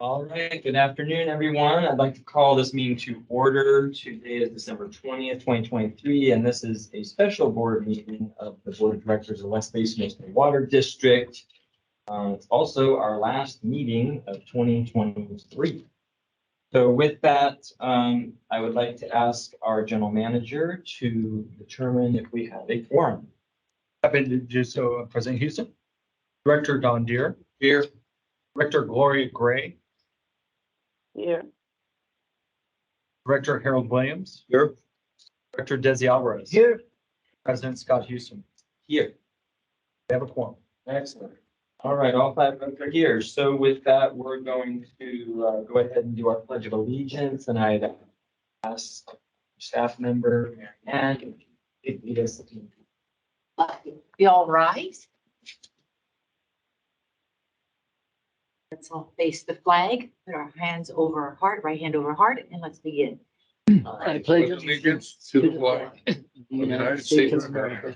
All right, good afternoon, everyone. I'd like to call this meeting to order. Today is December 20th, 2023, and this is a special board meeting of the Board of Directors of West Basin Water District. It's also our last meeting of 2023. So with that, I would like to ask our general manager to determine if we have a quorum. Happy to do so, President Houston. Director Don Deere. Here. Director Gloria Gray. Here. Director Harold Williams. Here. Director Desi Alvarez. Here. President Scott Houston. Here. We have a quorum. Excellent. All right, all five votes are here. So with that, we're going to go ahead and do our Pledge of Allegiance, and I'd ask staff member and lead us. You all rise. Let's all face the flag, put our hands over our heart, right hand over heart, and let's begin. I pledge allegiance to the flag of the United States of America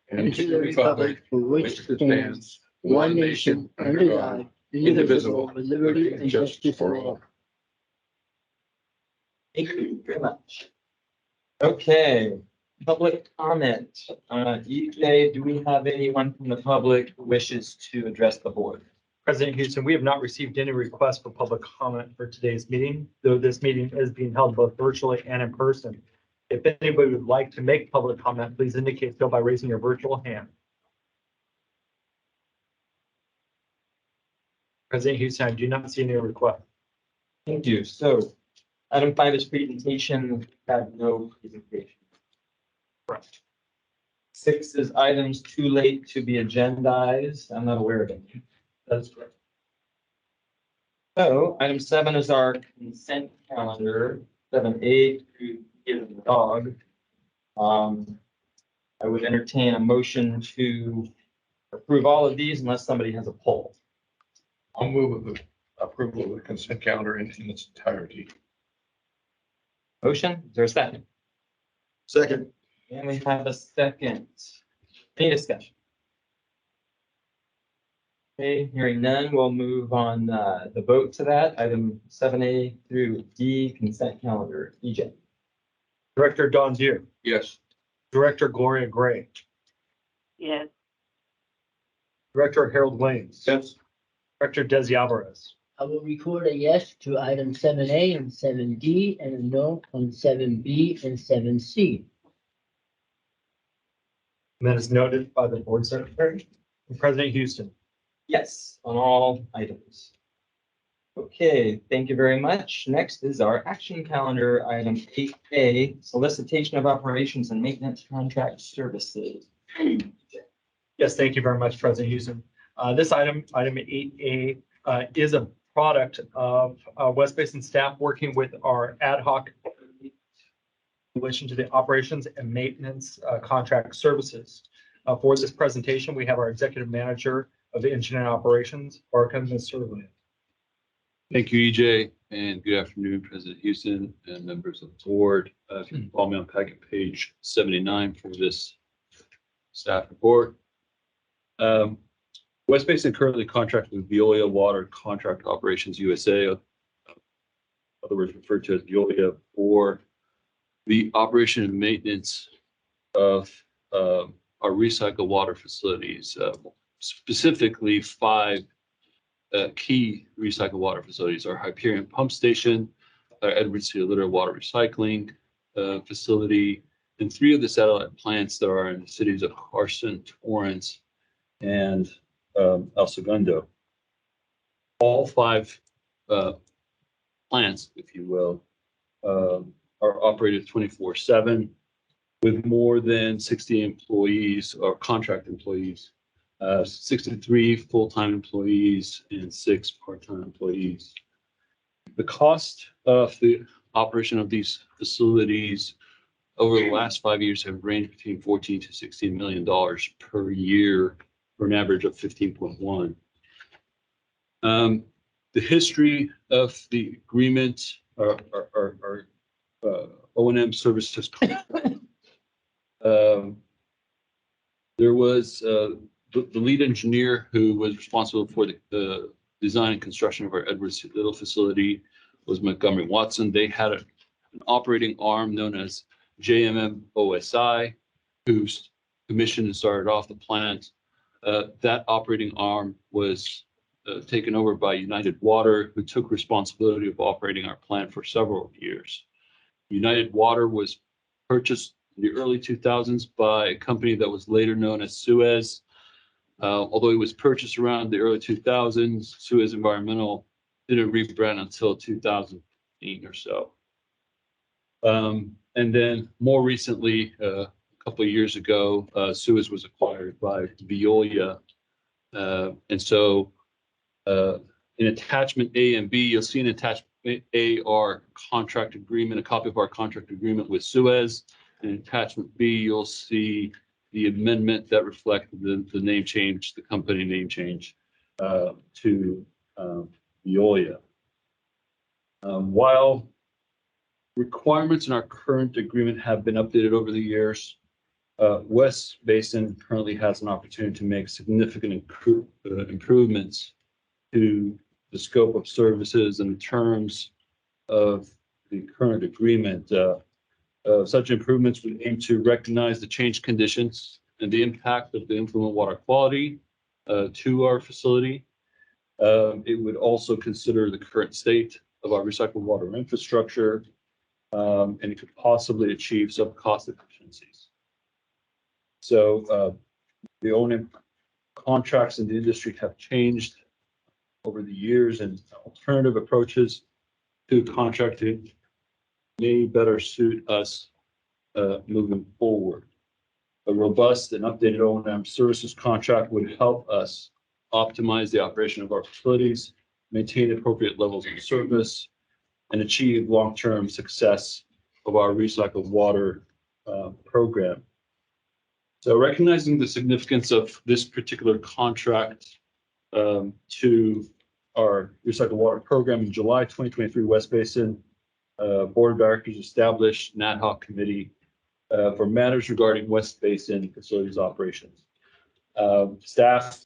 and to the republic for which it stands, one nation, under God, indivisible, with liberty and justice for all. Thank you very much. Okay, public comment. EJ, do we have anyone from the public who wishes to address the board? President Houston, we have not received any requests for public comment for today's meeting, though this meeting is being held both virtually and in person. If anybody would like to make public comment, please indicate so by raising your virtual hand. President Houston, I do not see any requests. Thank you. So item 5 is presentation. We have no presentation. Correct. 6 is items too late to be agendized. I'm not aware of any. That's correct. So item 7 is our consent calendar, 7A to give the dog. I would entertain a motion to approve all of these unless somebody has a poll. I'll move with the approval of the consent calendar in its entirety. Motion, is there a second? Second. And we have a second. Any discussion? Okay, hearing none, we'll move on the vote to that. Item 7A through D, consent calendar. EJ. Director Don Deere. Yes. Director Gloria Gray. Yes. Director Harold Williams. Yes. Director Desi Alvarez. I will record a yes to item 7A and 7D and a no on 7B and 7C. And that is noted by the board secretary. And President Houston. Yes, on all items. Okay, thank you very much. Next is our action calendar, item 8A, solicitation of operations and maintenance contract services. Yes, thank you very much, President Houston. This item 8A, is a product of West Basin staff working with our ad hoc in relation to the operations and maintenance contract services. For this presentation, we have our executive manager of the engineering operations, Barkham Survey. Thank you, EJ, and good afternoon, President Houston and members of the board. If you can follow me on packet page 79 for this staff report. West Basin currently contracts with Veolia Water Contract Operations USA, otherwise referred to as Veolia, for the operation and maintenance of our recycled water facilities, specifically 5 key recycled water facilities: our Hyperion Pump Station, our Edwards Litter Water Recycling facility, and 3 of the satellite plants that are in the cities of Carson, Torrance, and El Segundo. All 5 plants, if you will, are operated 24/7 with more than 60 employees or contract employees, 63 full-time employees and 6 part-time employees. The cost of the operation of these facilities over the last 5 years have ranged between $14 to $16 million per year, for an average of 15.1. The history of the agreement, our O&M services. There was the lead engineer who was responsible for the design and construction of our Edwards Little facility was Montgomery Watson. They had an operating arm known as JMM OSI, whose commissioned and started off the plant. That operating arm was taken over by United Water, who took responsibility of operating our plant for several years. United Water was purchased in the early 2000s by a company that was later known as Suez. Although it was purchased around the early 2000s, Suez Environmental didn't rebrand until 2008 or so. And then more recently, a couple of years ago, Suez was acquired by Veolia. And so in attachment A and B, you'll see an attachment A, our contract agreement, a copy of our contract agreement with Suez. In attachment B, you'll see the amendment that reflected the name change, the company name change to Veolia. While requirements in our current agreement have been updated over the years, West Basin currently has an opportunity to make significant improvements to the scope of services and terms of the current agreement. Such improvements would aim to recognize the changed conditions and the impact of the influent water quality to our facility. It would also consider the current state of our recycled water infrastructure, and it could possibly achieve some cost efficiencies. So the O&M contracts in the industry have changed over the years, and alternative approaches to contracting may better suit us moving forward. A robust and updated O&M services contract would help us optimize the operation of our facilities, maintain appropriate levels of service, and achieve long-term success of our recycled water program. So recognizing the significance of this particular contract to our recycled water program, in July 2023, West Basin Board of Directors established an ad hoc committee for matters regarding West Basin facilities operations. Staff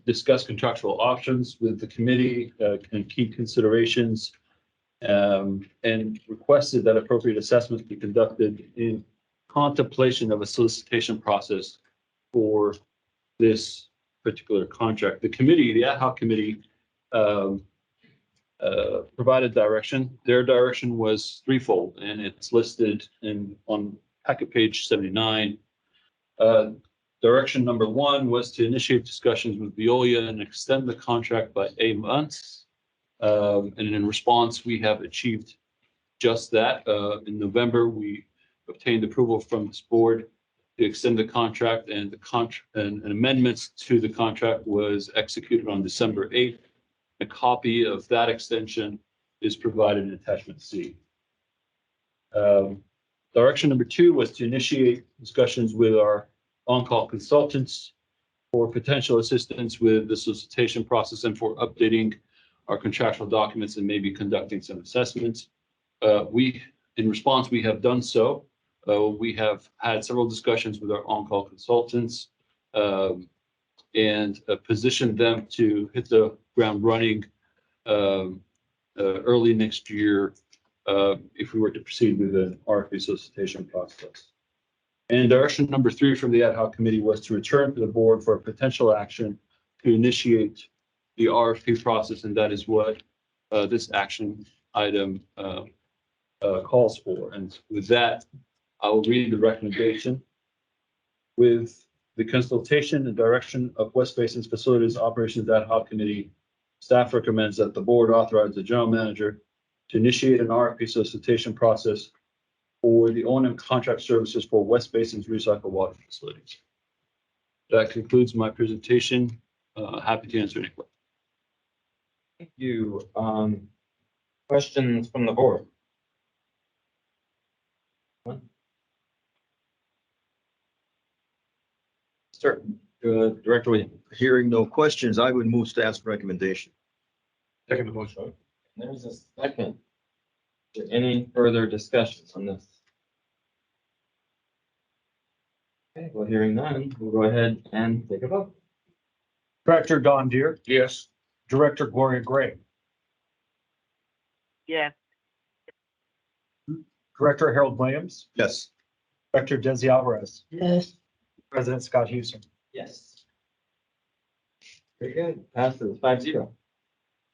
discussed contractual options with the committee and key considerations, and requested that appropriate assessments be conducted in contemplation of a solicitation process for this particular contract. The committee, the ad hoc committee, provided direction. Their direction was threefold, and it's listed on packet page 79. Direction number one was to initiate discussions with Veolia and extend the contract by 8 months. And in response, we have achieved just that. In November, we obtained approval from this board to extend the contract, and and amendments to the contract was executed on December 8th. A copy of that extension is provided in attachment C. Direction number two was to initiate discussions with our on-call consultants for potential assistance with the solicitation process and for updating our contractual documents and maybe conducting some assessments. In response, we have done so. We have had several discussions with our on-call consultants and positioned them to hit the ground running early next year if we were to proceed with an RFP solicitation process. And direction number three from the ad hoc committee was to return to the board for a potential action to initiate the RFP process, and that is what this action item calls for. And with that, I will read the recommendation. With the consultation and direction of West Basin's Facilities Operations Ad hoc Committee, staff recommends that the board authorize the general manager to initiate an RFP solicitation process for the O&M contract services for West Basin's recycled water facilities. That concludes my presentation. Happy to answer any questions. Thank you. Questions from the board? Sir, Director Williams. Hearing no questions, I would move staff's recommendation. Second the motion. There's a second. Is there any further discussions on this? Okay, well, hearing none, we'll go ahead and take a vote. Director Don Deere, Yes. Director Gloria Gray, yes, Director Harold Williams, Yes. Director Desi Alvarez, yes, President Scott Houston. Yes. Very good. Passes 5-0.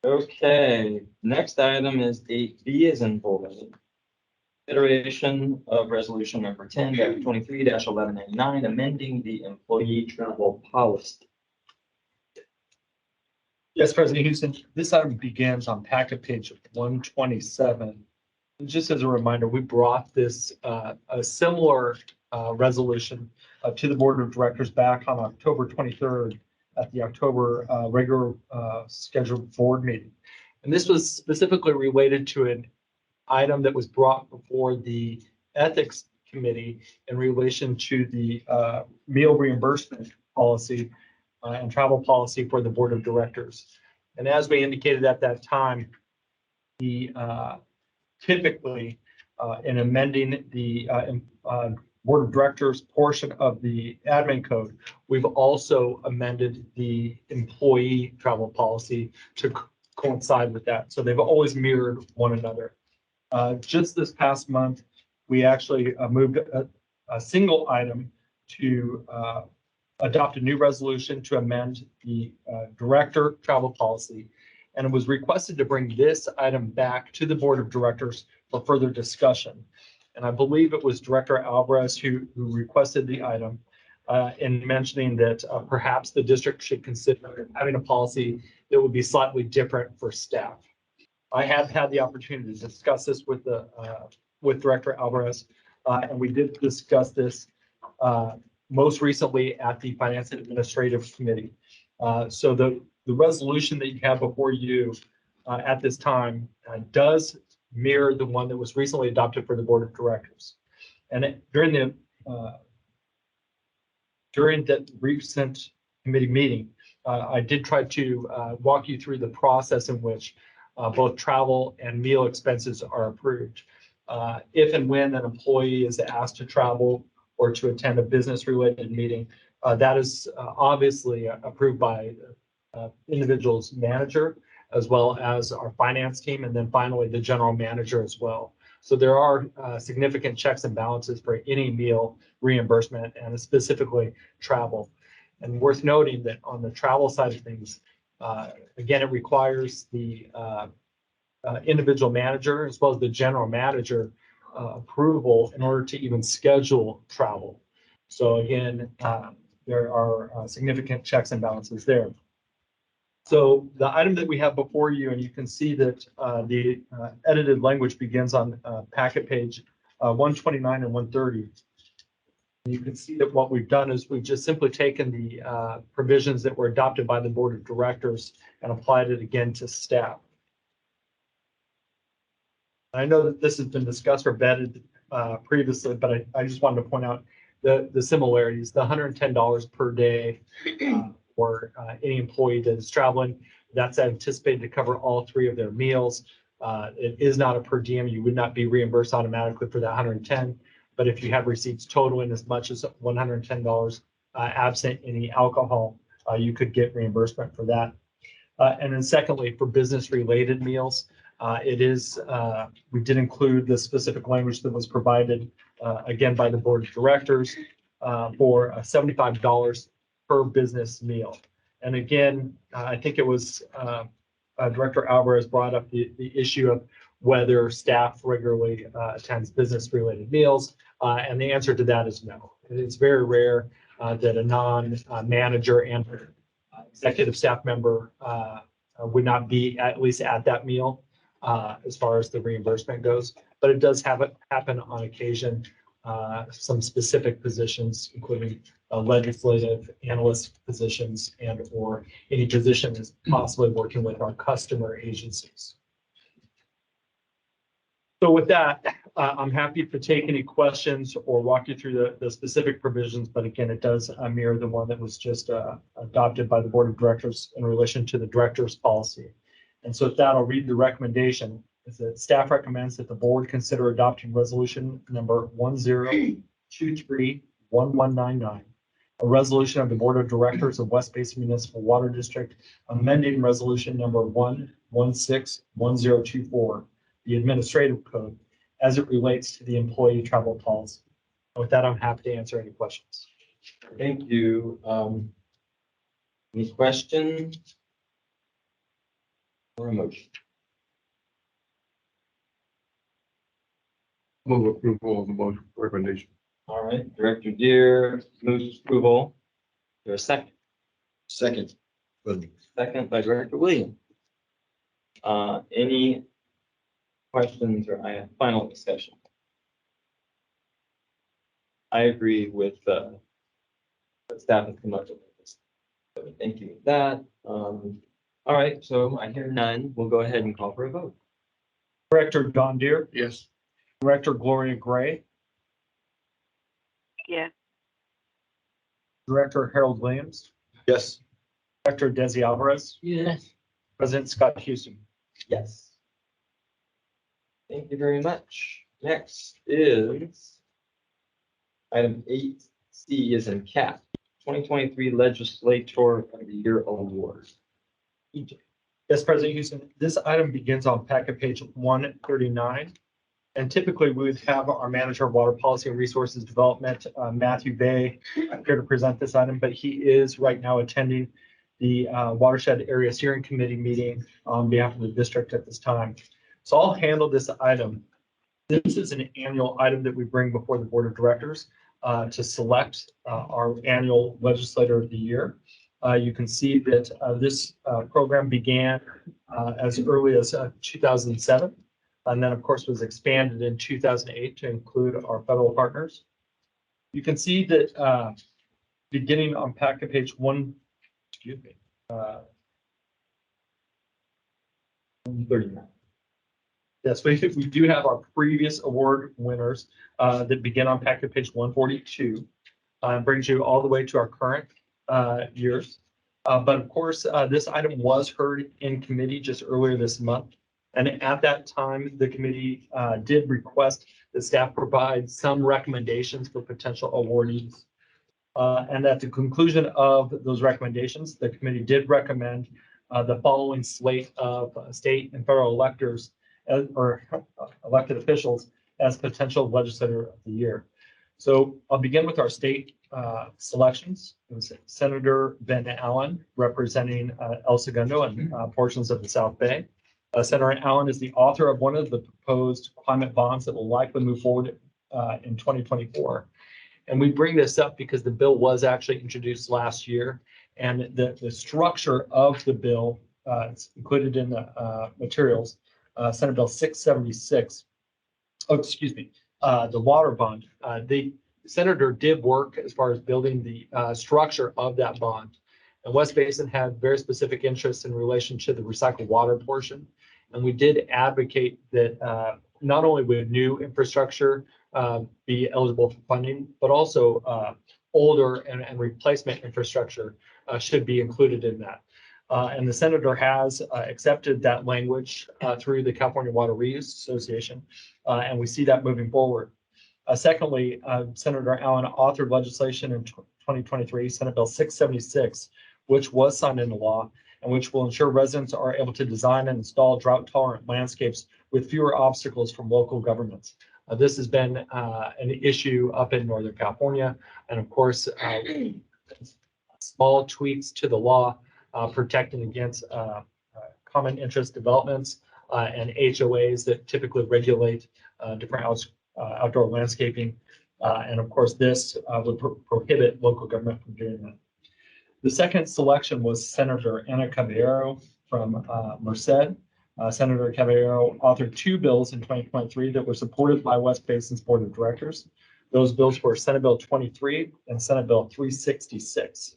Okay, next item is 8B is in bold. Consideration of resolution number 10-23-1199, amending the employee travel policy. Yes, President Houston, this item begins on packet page 127. And just as a reminder, we brought this, a similar resolution to the Board of Directors back on October 23rd at the October regular scheduled board meeting. And this was specifically related to an item that was brought before the Ethics Committee in relation to the meal reimbursement policy and travel policy for the Board of Directors. And as we indicated at that time, the typically in amending the Board of Directors portion of the admin code, we've also amended the employee travel policy to coincide with that. So they've always mirrored one another. Just this past month, we actually moved a single item to adopt a new resolution to amend the director travel policy. And it was requested to bring this item back to the Board of Directors for further discussion. And I believe it was Director Alvarez who requested the item in mentioning that perhaps the district should consider having a policy that would be slightly different for staff. I have had the opportunity to discuss this with Director Alvarez, and we did discuss this most recently at the Finance and Administrative Committee. So the resolution that you have before you at this time does mirror the one that was recently adopted for the Board of Directors. And during that recent committee meeting, I did try to walk you through the process in which both travel and meal expenses are approved. If and when an employee is asked to travel or to attend a business-related meeting, that is obviously approved by individual's manager, as well as our finance team, and then finally the general manager as well. So there are significant checks and balances for any meal reimbursement and specifically travel. And worth noting that on the travel side of things, again, it requires the individual manager as well as the general manager approval in order to even schedule travel. So again, there are significant checks and balances there. So the item that we have before you, and you can see that the edited language begins on packet page 129 and 130. And you can see that what we've done is we've just simply taken the provisions that were adopted by the Board of Directors and applied it again to staff. I know that this has been discussed or vetted previously, but I just wanted to point out the similarities. The $110 per day for any employee that is traveling, that's anticipated to cover all three of their meals. It is not a per diem. You would not be reimbursed automatically for that 110. But if you have receipts totaling as much as $110 absent any alcohol, you could get reimbursement for that. And then secondly, for business-related meals, we did include the specific language that was provided again by the Board of Directors for $75 per business meal. And again, I think it was Director Alvarez brought up the issue of whether staff regularly attends business-related meals, and the answer to that is no. It's very rare that a non-manager and executive staff member would not be at least at that meal as far as the reimbursement goes, but it does happen on occasion. Some specific positions, including legislative analyst positions and or any position is possibly working with our customer agencies. So with that, I'm happy to take any questions or walk you through the specific provisions, but again, it does mirror the one that was just adopted by the Board of Directors in relation to the director's policy. And so with that, I'll read the recommendation. Is that staff recommends that the board consider adopting resolution number 10231199, a resolution of the Board of Directors of West Basin Municipal Water District amending resolution number 1161024, the administrative code, as it relates to the employee travel policy. And with that, I'm happy to answer any questions. Thank you. Any questions? Or a motion? Move approval of the motion recommendation. All right, Director Deere moves approval. There's a second. Second. Second by Director Williams. Any questions or final discussion? I agree with what staff has come up with. So thank you for that. All right, so I hear none. We'll go ahead and call for a vote. Director John Deere, Yes. Director Gloria Gray, Yes. Director Harold Williams, Yes. Director Desi Alvarez, Yes. President Scott Houston. Yes. Thank you very much. Next is item 8C is in CAP, 2023 Legislator of the Year Award. Yes, President Houston, this item begins on packet page 139. And typically we would have our manager of water policy and resources development, Matthew Bay, here to present this item, but he is right now attending the watershed area steering committee meeting on behalf of the district at this time. So I'll handle this item. This is an annual item that we bring before the board of directors to select our annual legislator of the year. You can see that this program began as early as 2007. And then, of course, was expanded in 2008 to include our federal partners. You can see that beginning on packet page 139. yes, we do have our previous award winners that begin on packet page 142. Brings you all the way to our current years. But of course, this item was heard in committee just earlier this month. And at that time, the committee did request that staff provide some recommendations for potential awardees. And at the conclusion of those recommendations, the committee did recommend the following slate of state and federal electors or elected officials as potential legislator of the year. So I'll begin with our state selections. It was Senator Ben Allen representing El Segundo and portions of the South Bay. Senator Allen is the author of one of the proposed climate bonds that will likely move forward in 2024. And we bring this up because the bill was actually introduced last year, and the structure of the bill is included in the materials. Senate Bill 676. Oh, excuse me. The water bond. The senator did work as far as building the structure of that bond. And West Basin had very specific interests in relation to the recycled water portion. And we did advocate that not only would new infrastructure be eligible for funding, but also older and replacement infrastructure should be included in that. And the senator has accepted that language through the California Water Reuse Association, and we see that moving forward. Secondly, Senator Allen authored legislation in 2023, Senate Bill 676, which was signed into law and which will ensure residents are able to design and install drought-tolerant landscapes with fewer obstacles from local governments. This has been an issue up in Northern California, and of course, small tweaks to the law protecting against common interest developments and HOAs that typically regulate different outdoor landscaping. And of course, this would prohibit local government from doing that. The second selection was Senator Ana Caballero from Merced. Senator Caballero authored two bills in 2023 that were supported by West Basin's Board of Directors. Those bills were Senate Bill 23 and Senate Bill 366.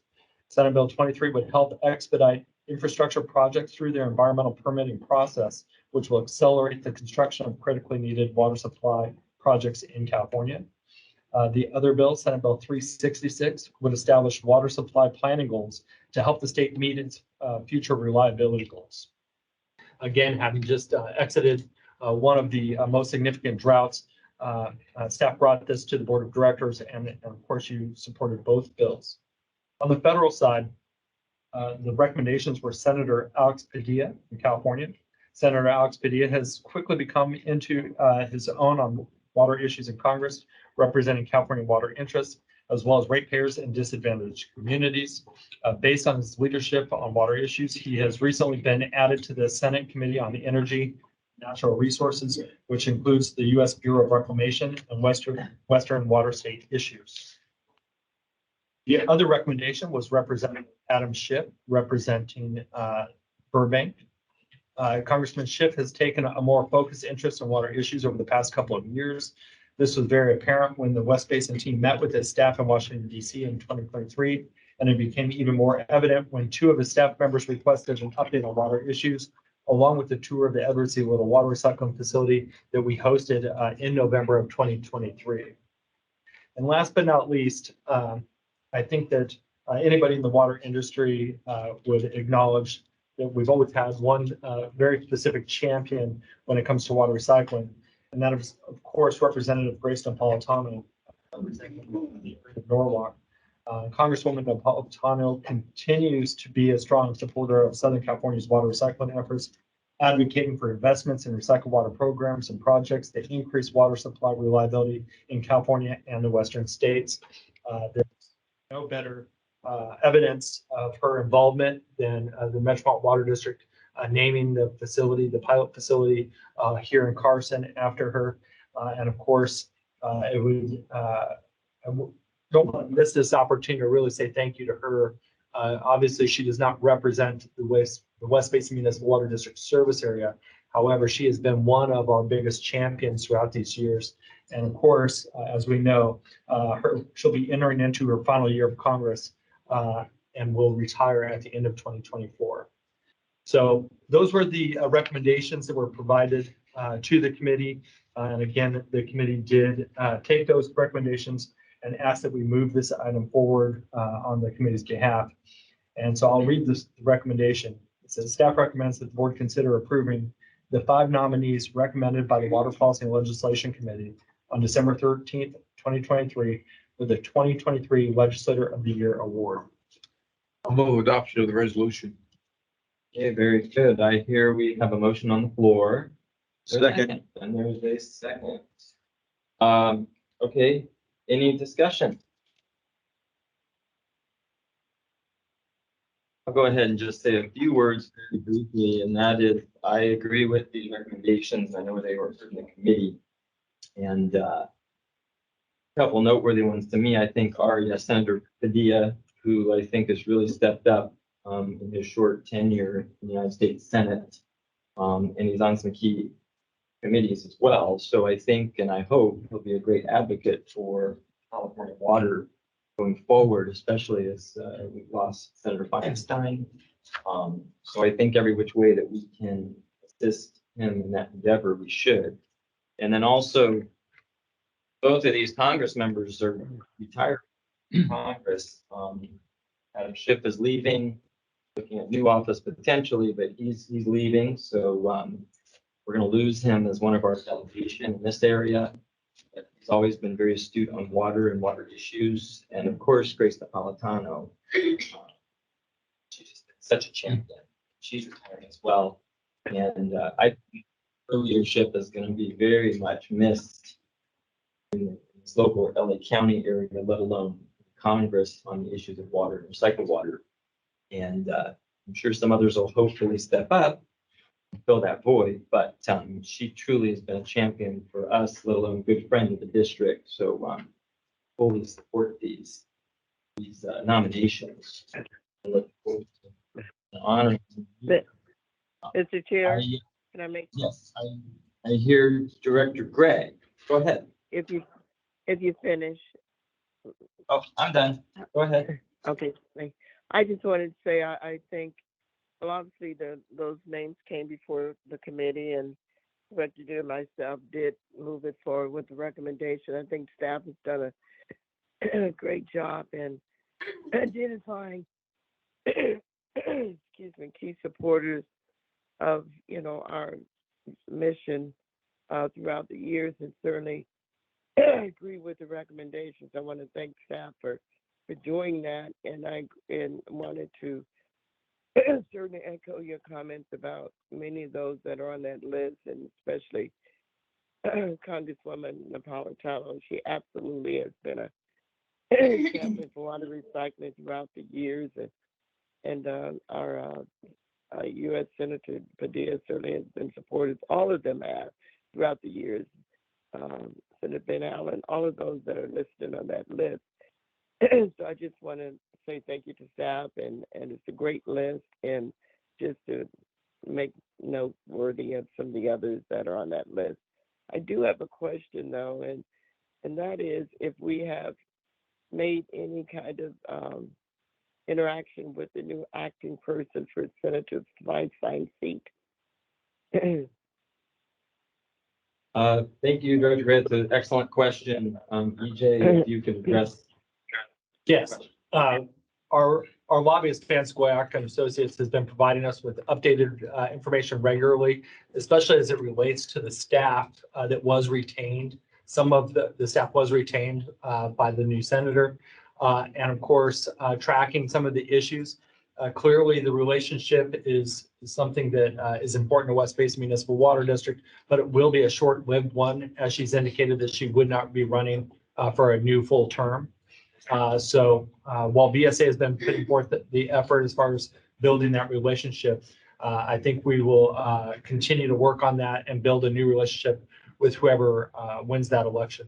Senate Bill 23 would help expedite infrastructure projects through their environmental permitting process, which will accelerate the construction of critically needed water supply projects in California. The other bill, Senate Bill 366, would establish water supply planning goals to help the state meet its future reliability goals. Again, having just exited one of the most significant droughts, staff brought this to the Board of Directors, and of course, you supported both bills. On the federal side, the recommendations were Senator Alex Padilla from California. Senator Alex Padilla has quickly become into his own on water issues in Congress, representing California water interests, as well as ratepayers and disadvantaged communities. Based on his leadership on water issues, he has recently been added to the Senate Committee on Energy, Natural Resources, which includes the U.S. Bureau of Reclamation and Western Water State issues. The other recommendation was Representative Adam Schiff, representing Burbank. Congressman Schiff has taken a more focused interest in water issues over the past couple of years. This was very apparent when the West Basin team met with his staff in Washington, D.C. in 2023, and it became even more evident when two of his staff members requested an update on water issues, along with the tour of the Edward C. Little Water Recycling Facility that we hosted in November of 2023. And last but not least, I think that anybody in the water industry would acknowledge that we've always had one very specific champion when it comes to water recycling, and that is, of course, Representative Grace Napolitano, representing Norwalk. Congresswoman Napolitano continues to be a strong supporter of Southern California's water recycling efforts, advocating for investments in recycled water programs and projects that increase water supply reliability in California and the Western states. There's no better evidence of her involvement than the Metropolitan Water District naming the facility, the pilot facility here in Carson after her. And of course, I don't want to miss this opportunity to really say thank you to her. Obviously, she does not represent the West Basin Municipal Water District service area. However, she has been one of our biggest champions throughout these years. And of course, as we know, she'll be entering into her final year of Congress and will retire at the end of 2024. So those were the recommendations that were provided to the committee. And again, the committee did take those recommendations and ask that we move this item forward on the committee's behalf. And so I'll read this recommendation. It says, staff recommends that the board consider approving the 5 nominees recommended by the Water Policy and Legislation Committee on December 13th, 2023, for the 2023 Legislator of the Year Award. I'll move adoption of the resolution. Okay, very good. I hear we have a motion on the floor. Second. And there's a second. Okay, any discussion? I'll go ahead and just say a few words very briefly, and that is, I agree with these recommendations. I know they were in the committee. And a couple noteworthy ones to me, I think, are Senator Padilla, who I think has really stepped up in his short tenure in the United States Senate. And he's on some key committees as well. So I think, and I hope, he'll be a great advocate for California water going forward, especially as we've lost Senator Feinstein. So I think every which way that we can assist him in that endeavor, we should. And then also, both of these Congress members are retired from Congress. Adam Schiff is leaving, looking at new office potentially, but he's leaving. So we're going to lose him as one of our delegation in this area. He's always been very astute on water and water issues. And of course, Grace Napolitano. She's just been such a champion. She's retiring as well. And I think her leadership is going to be very much missed in this local LA County area, let alone Congress, on the issues of water and recycled water. And I'm sure some others will hopefully step up and fill that void, but she truly has been a champion for us, let alone a good friend of the district. So fully support these nominations. I look forward to the honor. Mr. Chair, I- can I make, Yes, I hear Director Greg. Go ahead. if you finish, Oh, I'm done. Go ahead. okay. I just wanted to say, I think, well, obviously, those names came before the committee, and Director Deere and myself did move it forward with the recommendation. I think staff has done a great job in identifying, excuse me, key supporters of, our mission throughout the years, and certainly I agree with the recommendations. I want to thank staff for for doing that. And I wanted to certainly echo your comments about many of those that are on that list, and especially Congresswoman Napolitano. She absolutely has been a champion for water recycling throughout the years, and our U.S. Senator Padilla certainly has been supportive. All of them have throughout the years. Senator Ben Allen, all of those that are listed on that list. So I just want to say thank you to staff, and it's a great list, and just to make noteworthy of some of the others that are on that list. I do have a question though, and that is if we have made any kind of interaction with the new acting person for Senator Feinstein's seat. Thank you, Director Gray. It's an excellent question. EJ, if you could address. Yes, our lobbyist, Van Squack and Associates, has been providing us with updated information regularly, especially as it relates to the staff that was retained. Some of the staff was retained by the new senator, and of course, tracking some of the issues. Clearly, the relationship is something that is important to West Basin Municipal Water District, but it will be a short-lived one, as she's indicated that she would not be running for a new full term. So while BSA has been putting forth the effort as far as building that relationship, I think we will continue to work on that and build a new relationship with whoever wins that election.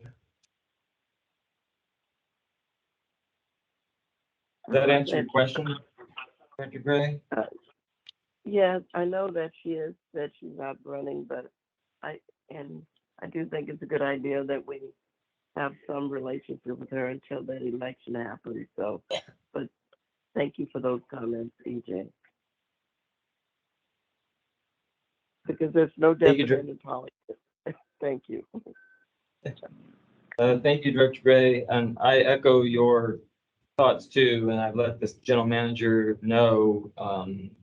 Does that answer your question, Director Gray? Yes, I know that she's not running, but I do think it's a good idea that we have some relationship with her until that election happens. So, but thank you for those comments, EJ. Because there's no definite in politics. Thank you. Thank you, Director Gray. And I echo your thoughts too. And I've let this general manager know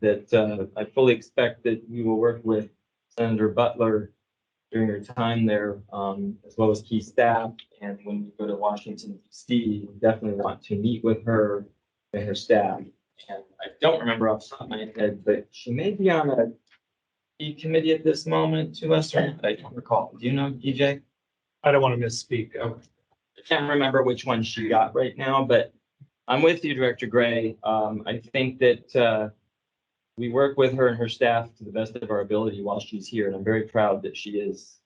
that I fully expect that we will work with Senator Butler during her time there, as well as key staff. And when we go to Washington, D.C., we definitely want to meet with her and her staff. And I don't remember off the top of my head, but she may be on a key committee at this moment to us, or I don't recall. Do you know, DJ? I don't want to misspeak. I can't remember which one she got right now, but I'm with you, Director Gray. I think that we work with her and her staff to the best of our ability while she's here, and I'm very proud that she is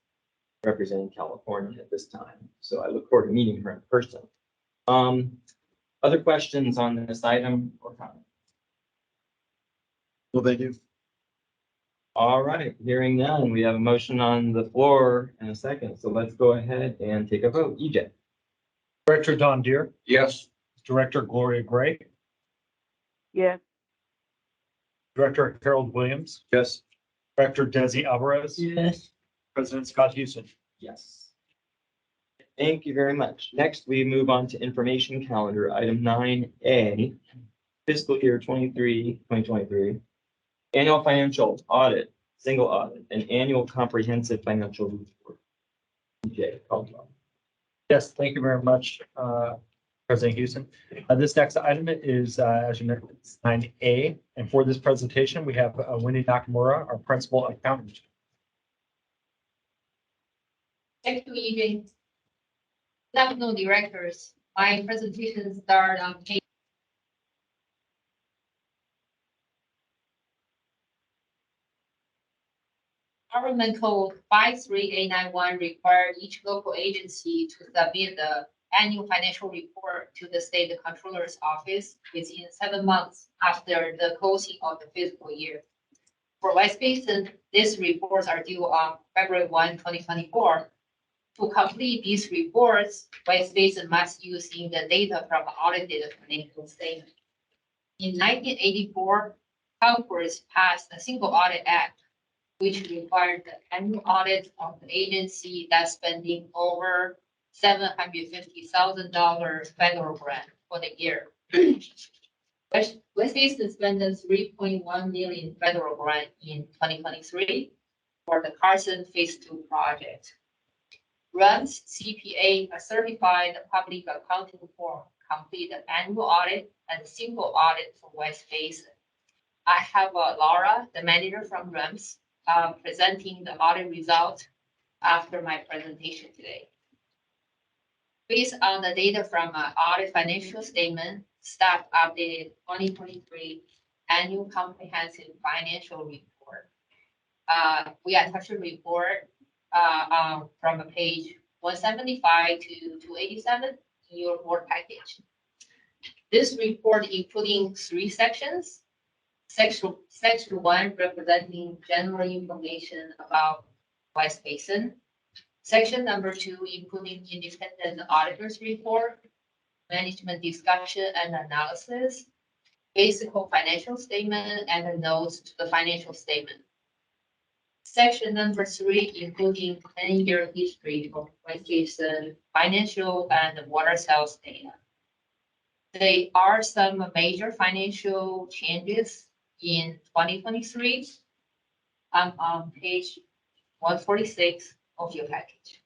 representing California at this time. So I look forward to meeting her in person. Other questions on this item or comment? Well, thank you. All right, hearing none, we have a motion on the floor in a second. So let's go ahead and take a vote. EJ. Director Don Deere, Yes. Director Gloria Gray, Yes. Director Harold Williams, Yes. Director Desi Alvarez, Yes. President Scott Houston. Yes. Thank you very much. Next, we move on to information calendar, item 9A, fiscal year 2023, annual financial audit, single audit, and annual comprehensive financial report. EJ, call it. Yes, thank you very much, President Houston. This next item is, as you know, it's 9A. And for this presentation, we have Wendy Nakamura, our principal accountant. Thank you, EJ. Good afternoon, directors. My presentation starts on page. Government Code 53891 requires each local agency to submit the annual financial report to the state controller's office within 7 months after the closing of the fiscal year. For West Basin, these reports are due on February 1, 2024. To complete these reports, West Basin must use in the data from audited financial statement. In 1984, Congress passed the Single Audit Act, which required the annual audit of the agency that's spending over $750,000 federal grant for the year. West Basin spent $3.1 million federal grant in 2023 for the Carson Phase 2 project. Runs CPA, a certified public accounting firm, complete the annual audit and single audit for West Basin. I have Laura, the manager from REMS, presenting the audit result after my presentation today. Based on the data from audit financial statement, staff updated 2023 annual comprehensive financial report. We attached a report from page 175 to 287 in your board package. This report including 3 sections. Section 1 representing general information about West Basin. Section number 2 including independent auditor's report, management discussion and analysis, basic financial statement, and the notes to the financial statement. Section number 3 including 10-year history of West Basin financial and water sales data. There are some major financial changes in 2023. I'm on page 146 of your package.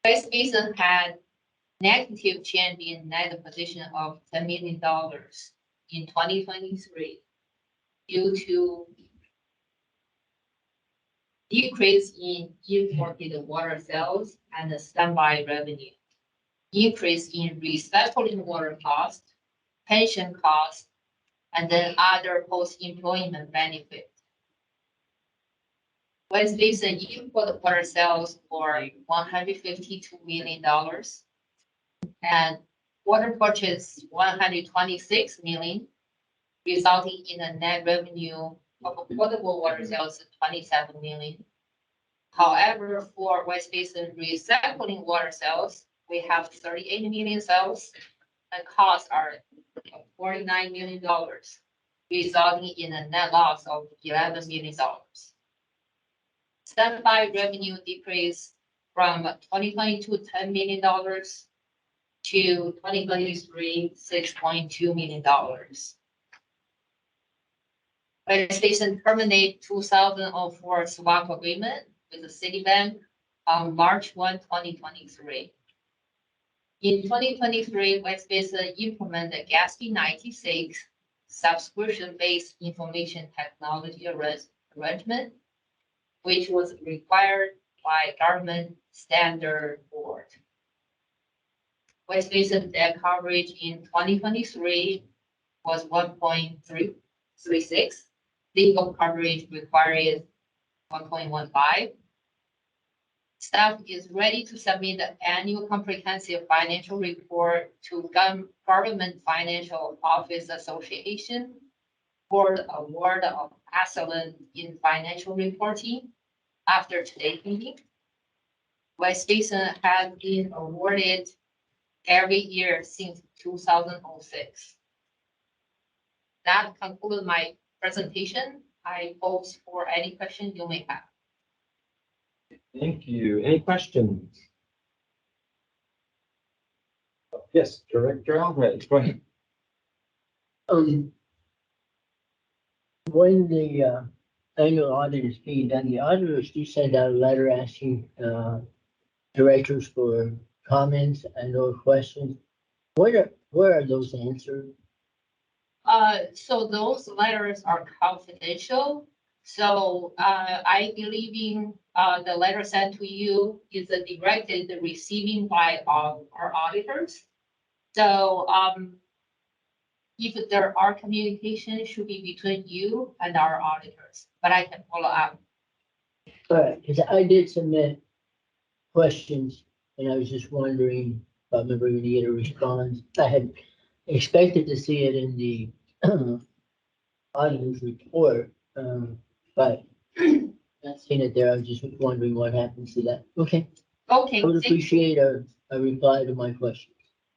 West Basin had negative change in net position of $10 million in 2023 due to decrease in imported water sales and the standby revenue, increase in recycling water cost, pension cost, and then other post-employment benefits. West Basin import water sales for $152 million and water purchase $126 million, resulting in a net revenue of potable water sales of $27 million. However, for West Basin recycling water sales, we have 38 million sales and costs are $49 million, resulting in a net loss of $11 million. Standby revenue decreased from 2022 $10 million to 2023 $6.2 million. West Basin terminated 2004 swap agreement with the Citibank on March 1, 2023. In 2023, West Basin implemented GASP 96 subscription-based information technology arrangement, which was required by government standard board. West Basin debt coverage in 2023 was 1.36. Legal coverage required 1.15. Staff is ready to submit the annual comprehensive financial report to Government Financial Office Association for the award of excellence in financial reporting after today's meeting. West Basin has been awarded every year since 2006. That concludes my presentation. I pose for any questions you may have. Thank you. Any questions? Yes, Director Alvarez, go ahead. When the annual audit is being done, the auditors do send out a letter asking directors for comments and or questions. Where are those answered? So those letters are confidential. So I believe in the letter sent to you is directed receiving by our auditors. So if there are communication, it should be between you and our auditors, but I can follow up. All right, because I did submit questions and I was just wondering if I'm ever going to get a response. I had expected to see it in the auditor's report, but not seeing it there. I was just wondering what happens to that. Okay, Okay. I would appreciate a reply to my question.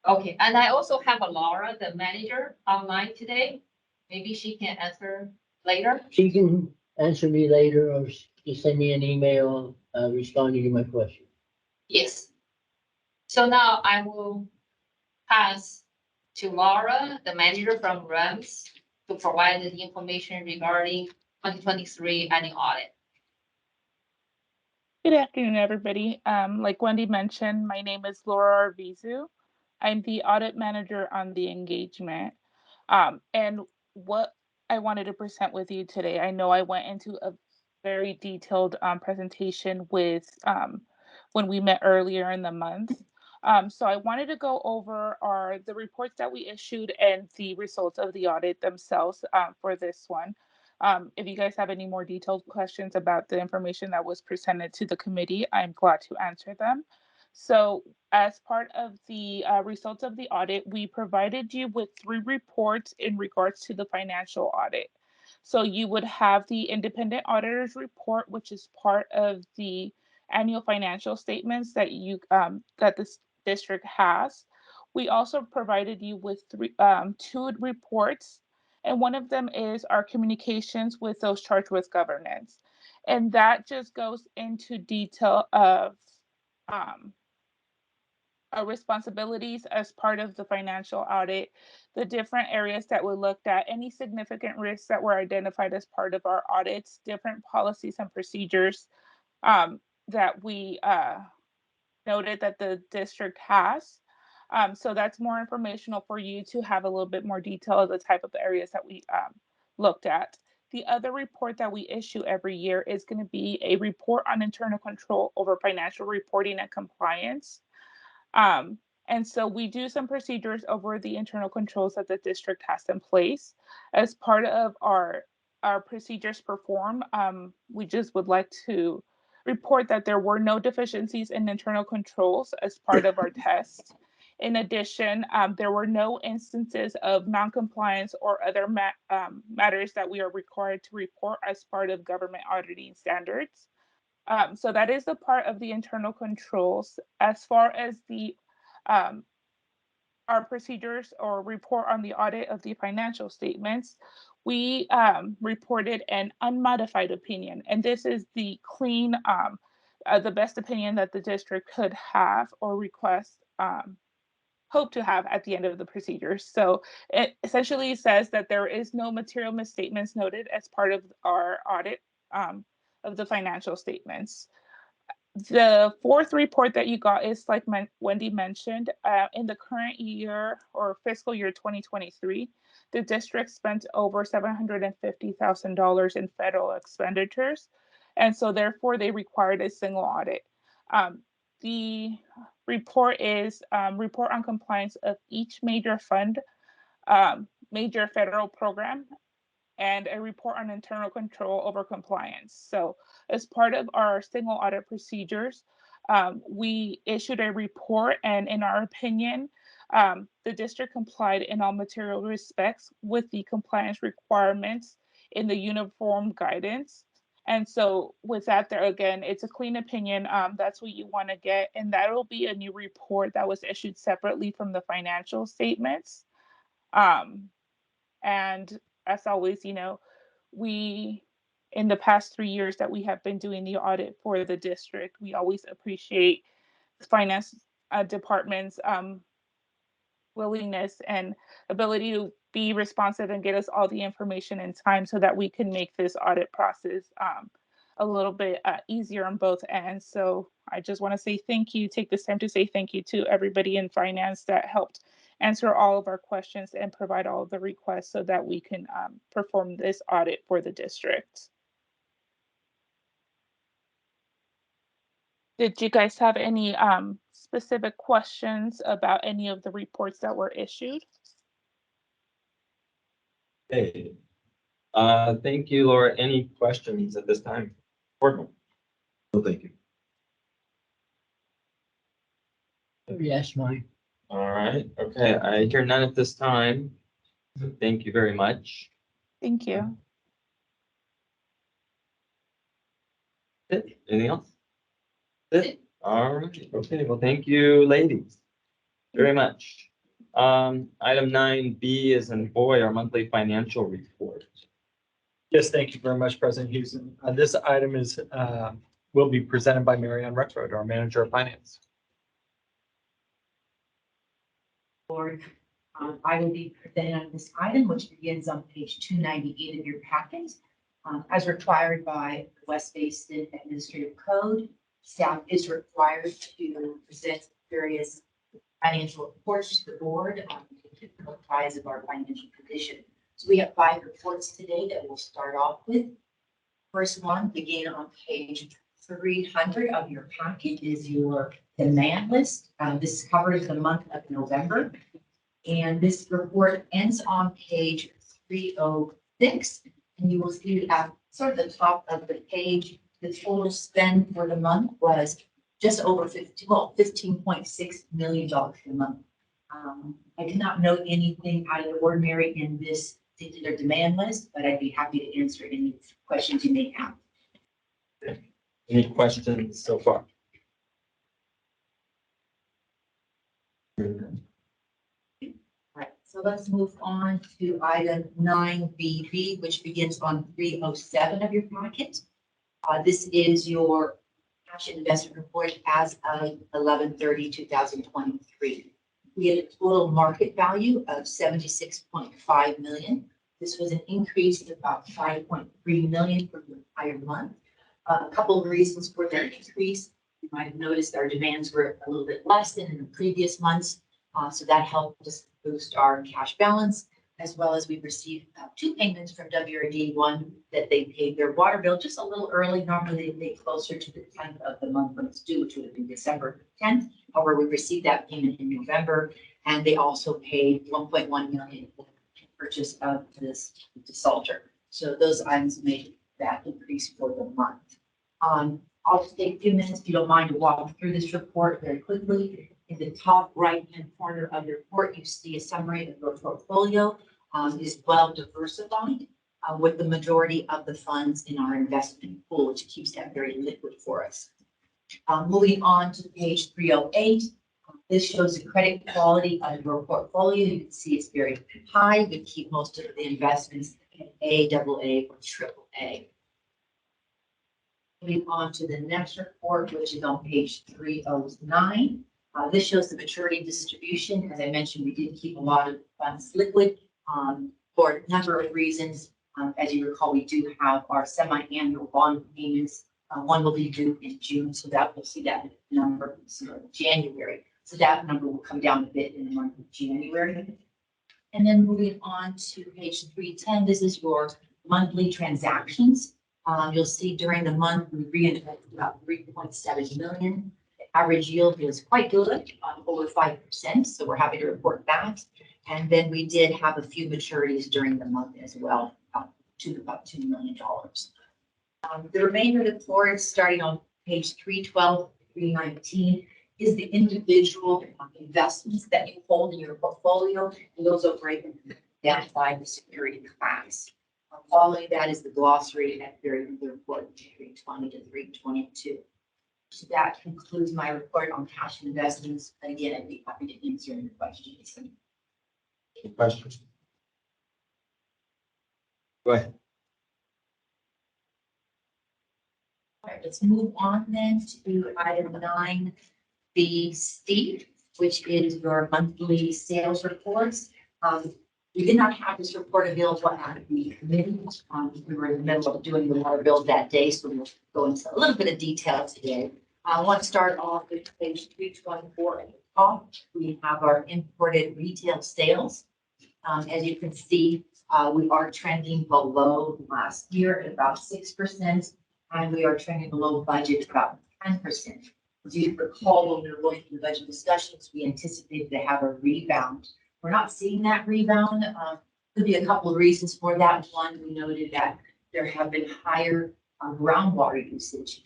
Okay, and I also have a Laura, the manager, online today. Maybe she can answer later. She can answer me later or just send me an email responding to my question. Yes. So now I will pass to Laura, the manager from REMS, to provide the information regarding 2023 annual audit. Good afternoon, everybody. Like Wendy mentioned, my name is Laura Arvizu. I'm the audit manager on the engagement. And what I wanted to present with you today, I know I went into a very detailed presentation with when we met earlier in the month. So I wanted to go over the reports that we issued and the results of the audit themselves for this one. If you guys have any more detailed questions about the information that was presented to the committee, I'm glad to answer them. So as part of the results of the audit, we provided you with 3 reports in regards to the financial audit. So you would have the independent auditor's report, which is part of the annual financial statements that that this district has. We also provided you with 2 reports, and one of them is our communications with those charged with governance, and that just goes into detail of um, our responsibilities as part of the financial audit, the different areas that were looked at, any significant risks that were identified as part of our audits, different policies and procedures that we noted that the district has. So that's more informational for you to have a little bit more detail of the type of areas that we looked at. The other report that we issue every year is going to be a report on internal control over financial reporting and compliance. Um, and so we do some procedures over the internal controls that the district has in place. As part of our procedures performed, we just would like to report that there were no deficiencies in internal controls as part of our test. In addition, there were no instances of noncompliance or other matters that we are required to report as part of government auditing standards. So that is the part of the internal controls. As far as the um, our procedures or report on the audit of the financial statements, we reported an unmodified opinion, and this is the clean, the best opinion that the district could have or request. Hope to have at the end of the procedure. So it essentially says that there is no material misstatements noted as part of our audit of the financial statements. The 4th report that you got is like Wendy mentioned, in the current year or fiscal year 2023, the district spent over $750,000 in federal expenditures. And so therefore they required a single audit. The report is report on compliance of each major fund, major federal program, and a report on internal control over compliance. So as part of our single audit procedures, we issued a report, and in our opinion, the district complied in all material respects with the compliance requirements in the uniform guidance. And so with that, there again, it's a clean opinion. That's what you want to get. And that'll be a new report that was issued separately from the financial statements. And as always, we, in the past 3 years that we have been doing the audit for the district, we always appreciate the finance department's willingness and ability to be responsive and get us all the information in time so that we can make this audit process a little bit easier on both ends. So I just want to say thank you, take this time to say thank you to everybody in finance that helped answer all of our questions and provide all of the requests so that we can perform this audit for the district. Did you guys have any specific questions about any of the reports that were issued? Okay. Thank you, Laura. Any questions at this time? Boardman? No, thank you. Yes, mine. All right. Okay. I hear none at this time. Thank you very much. Thank you. Anything else? That's it. All right. Okay. Well, thank you, ladies, very much. Item 9B is in boy, our monthly financial report. Yes, thank you very much, President Houston. This item will be presented by Marianne Rexroad, our Manager of Finance. Board, I will be presenting on this item, which begins on page 298 of your packet. As required by the West Basin Administrative Code, staff is required to present various financial reports to the board to comprise of our financial condition. So we have 5 reports today that we'll start off with. First one, begin on page 300 of your packet, is your demand list. This covers the month of November. And this report ends on page 306. And you will see at sort of the top of the page, the total spend for the month was just over $15.6 million for the month. I did not note anything out of the ordinary in this particular demand list, but I'd be happy to answer any questions you may have. Any questions so far? Right, so let's move on to item 9BB, which begins on 307 of your packet. This is your cash and investment report as of 11/30/2023. We had a total market value of $76.5 million. This was an increase of about $5.3 million from the prior month. A couple of reasons for that increase. You might have noticed our demands were a little bit less than in the previous months. So that helped us boost our cash balance, as well as we received 2 payments from WRD. One, that they paid their water bill just a little early. Normally they pay closer to the 10th of the month when it's due, which would have been December 10th. However, we received that payment in November, and they also paid $1.1 million for the purchase of this desalter. So those items made that increase for the month. I'll just take a few minutes, if you don't mind, to walk through this report very quickly. In the top right-hand corner of the report, you see a summary of your portfolio. Is well diversified with the majority of the funds in our investment pool, which keeps that very liquid for us. Moving on to page 308, this shows the credit quality of your portfolio. You can see it's very high. We keep most of the investments at A, AA, or AAA. Moving on to the next report, which is on page 309. This shows the maturity distribution. As I mentioned, we did keep a lot of funds liquid for a number of reasons. As you recall, we do have our semi-annual bond payments. One will be due in June, so that we'll see that number in January. So that number will come down a bit in the month of January. And then moving on to page 310, this is your monthly transactions. You'll see during the month, we reinvested about $3.7 million. The average yield is quite good, over 5%. So we're happy to report that. And then we did have a few maturities during the month as well, about $2 million. The remainder of the report, starting on page 312, 319, is the individual investments that you hold in your portfolio, and those are breaking down by the security class. Following that is the glossary at the very end of the report, 320 to 322. So that concludes my report on cash investments. And again, I'd be happy to answer any questions. Any questions? Go ahead. All right, let's move on then to item 9BC, which is your monthly sales reports. We did not have this report available at the committee. We were in the middle of doing the water bill that day, so we'll go into a little bit of detail today. I want to start off with page 324 at the top. We have our imported retail sales. As you can see, we are trending below last year at about 6%, and we are trending below budget about 10%. As you recall, when we were going through the budget discussions, we anticipated to have a rebound. We're not seeing that rebound. Could be a couple of reasons for that. One, we noted that there have been higher groundwater usage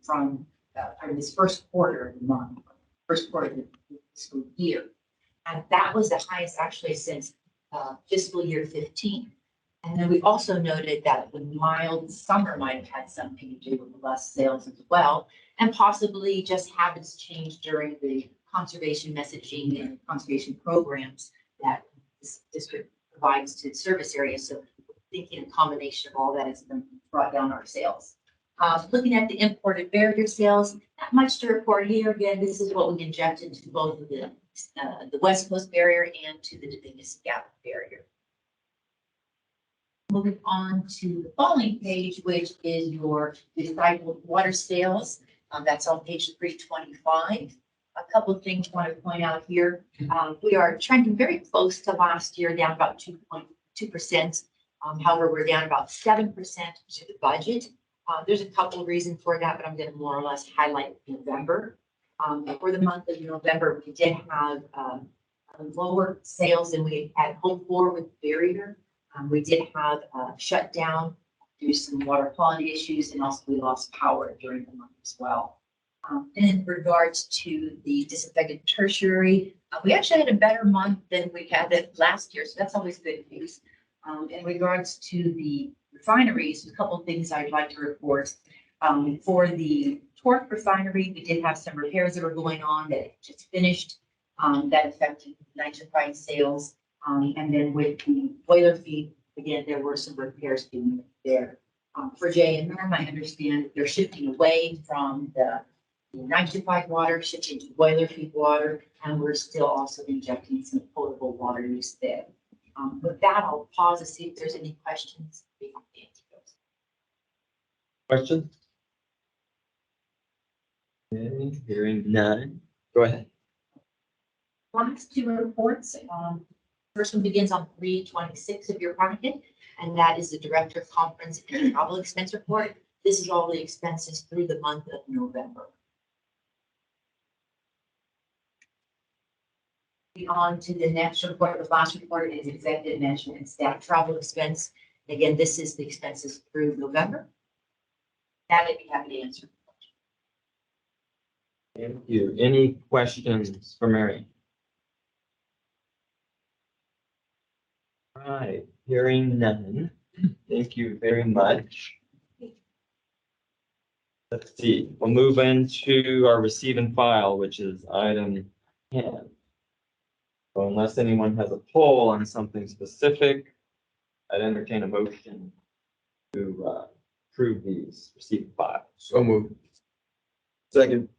from this first quarter of the month, first quarter of the fiscal year. And that was the highest actually since fiscal year 15. And then we also noted that the mild summer might have had something to do with less sales as well, and possibly just habits change during the conservation messaging and conservation programs that this district provides to service areas. So thinking a combination of all that has been brought down our sales. Looking at the imported barrier sales, not much to report here. Again, this is what we injected to both of the West Coast barrier and to the Dominguez Gap barrier. Moving on to the following page, which is your recycled water sales. That's on page 325. a couple of things I want to point out here. We are trending very close to last year, down about 2.2%. However, we're down about 7% to the budget. There's a couple of reasons for that, but I'm going to more or less highlight November. For the month of November, we did have lower sales than we had hoped for with barrier. We did have a shutdown due to some water quality issues, and also we lost power during the month as well. In regards to the disinfected tertiary, we actually had a better month than we had it last year, so that's always good news. In regards to the refineries, a couple of things I'd like to report. For the Torque refinery, we did have some repairs that were going on that just finished. That affected nitrified sales. And then with the boiler feed, again, there were some repairs being made there. For J&M, I understand they're shifting away from the nitrified water, shifting to boiler feed water, and we're still also injecting some potable water use there. With that, I'll pause to see if there's any questions. Questions? Okay, hearing none. Go ahead. Last two reports. First one begins on 3/26 of your packet, and that is the Director of Conference and Travel Expense Report. This is all the expenses through the month of November. On to the next report. The last report is Executive Management and Staff Travel Expense. Again, this is the expenses through November. That I'd be happy to answer. Thank you. Any questions for Mary? All right, hearing none. Thank you very much. Let's see, we'll move into our receive and file, which is item 10. So unless anyone has a poll on something specific, I'd entertain a motion to approve these receive and file. So moved. Second.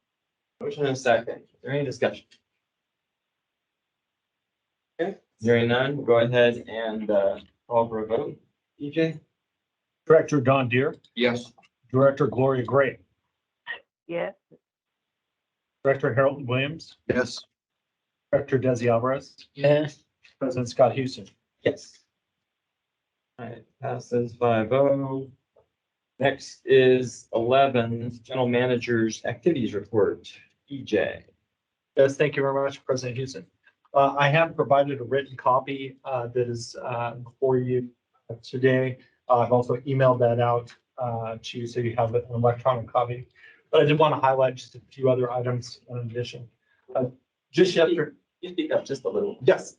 Motion and a second. Is there any discussion? Okay, hearing none, we'll go ahead and call for a vote. EJ? Director Don Deere, Yes. Director Gloria Gray, Yes. Director Harold Williams, Yes. Director Desi Alvarez, Yes, President Scott Houston. Yes. All right, passes 5-0. Next is 11, General Manager's Activities Report, EJ. Yes, thank you very much, President Houston. I have provided a written copy that is before you today. I've also emailed that out to you, so you have an electronic copy. But I did want to highlight just a few other items in addition. Just yesterday. You speak up just a little. Yes.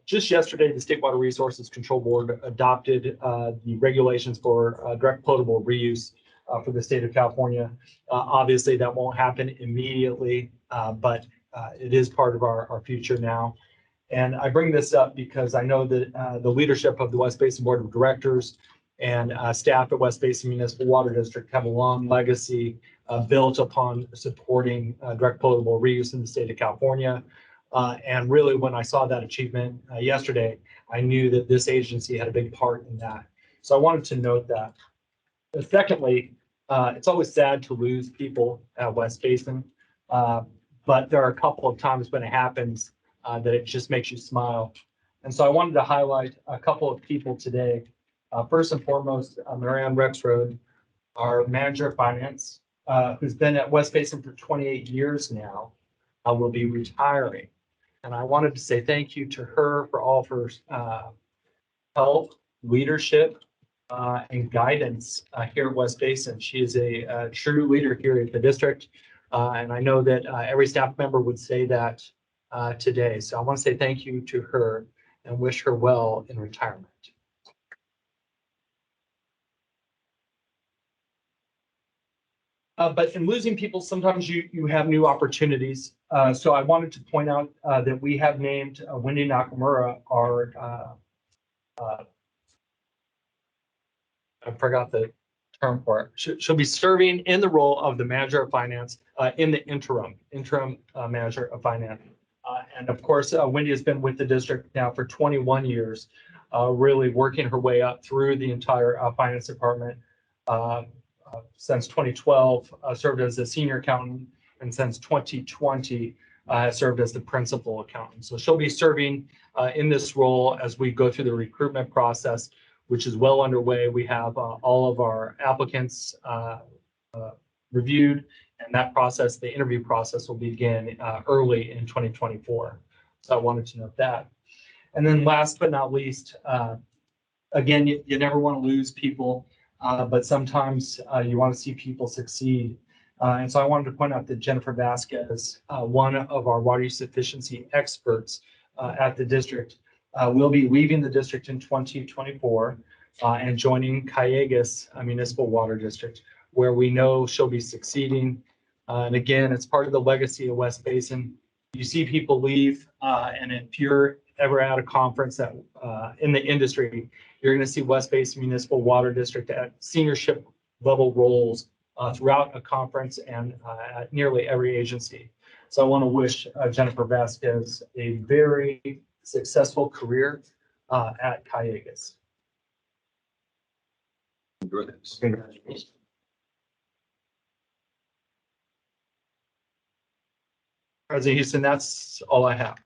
Just yesterday, the State Water Resources Control Board adopted the regulations for direct potable reuse for the state of California. Obviously, that won't happen immediately, but it is part of our future now. And I bring this up because I know that the leadership of the West Basin Board of Directors and staff at West Basin Municipal Water District have a long legacy built upon supporting direct potable reuse in the state of California. And really, when I saw that achievement yesterday, I knew that this agency had a big part in that. So I wanted to note that. Secondly, it's always sad to lose people at West Basin, but there are a couple of times when it happens that it just makes you smile. And so I wanted to highlight a couple of people today. First and foremost, Marianne Rexroad, our manager of finance, who's been at West Basin for 28 years now, will be retiring. And I wanted to say thank you to her for all of her help, leadership, and guidance here at West Basin. She is a true leader here at the district. And I know that every staff member would say that today. So I want to say thank you to her and wish her well in retirement. But in losing people, sometimes you have new opportunities. So I wanted to point out that we have named Wendy Nakamura our, I forgot the term for it. She'll be serving in the role of the manager of finance in the interim manager of finance. And of course, Wendy has been with the district now for 21 years, really working her way up through the entire finance department. Since 2012, served as a senior accountant and since 2020 has served as the principal accountant. So she'll be serving in this role as we go through the recruitment process, which is well underway. We have all of our applicants reviewed, and that process, the interview process, will begin early in 2024. So I wanted to note that. And then last but not least, again, you never want to lose people, but sometimes you want to see people succeed. And so I wanted to point out that Jennifer Vasquez, one of our water use efficiency experts at the district, will be leaving the district in 2024 and joining Callegas Municipal Water District, where we know she'll be succeeding. And again, it's part of the legacy of West Basin. You see people leave, and if you're ever at a conference that in the industry, you're going to see West Basin Municipal Water District at seniorship level roles throughout a conference and at nearly every agency. So I want to wish Jennifer Vasquez a very successful career at Callegas. Congratulations. President Houston, that's all I have.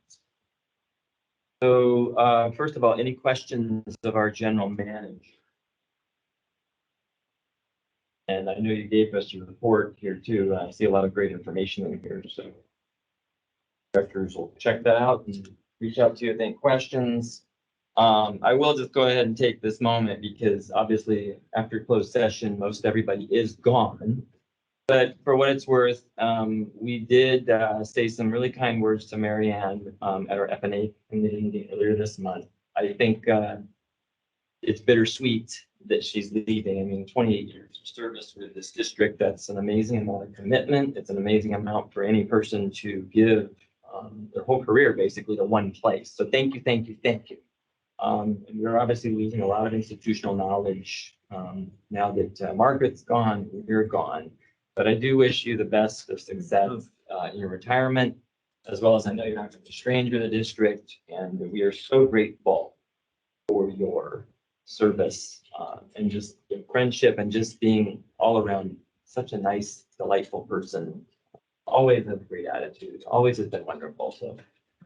So first of all, any questions of our general manager? And I know you gave us your report here too. I see a lot of great information in here, so directors will check that out and reach out to you if they have questions. I will just go ahead and take this moment because obviously after closed session, most everybody is gone. But for what it's worth, we did say some really kind words to Mary Ann at our FNA committee meeting earlier this month. I think it's bittersweet that she's leaving. I mean, 28 years of service with this district, that's an amazing amount of commitment. It's an amazing amount for any person to give their whole career basically to one place. So thank you, thank you, thank you. And we're obviously losing a lot of institutional knowledge now that Margaret's gone, you're gone. But I do wish you the best of success in your retirement, as well as I know you're not a stranger to the district, and we are so grateful for your service and just your friendship and just being all around such a nice, delightful person. Always has a great attitude, always has been wonderful. So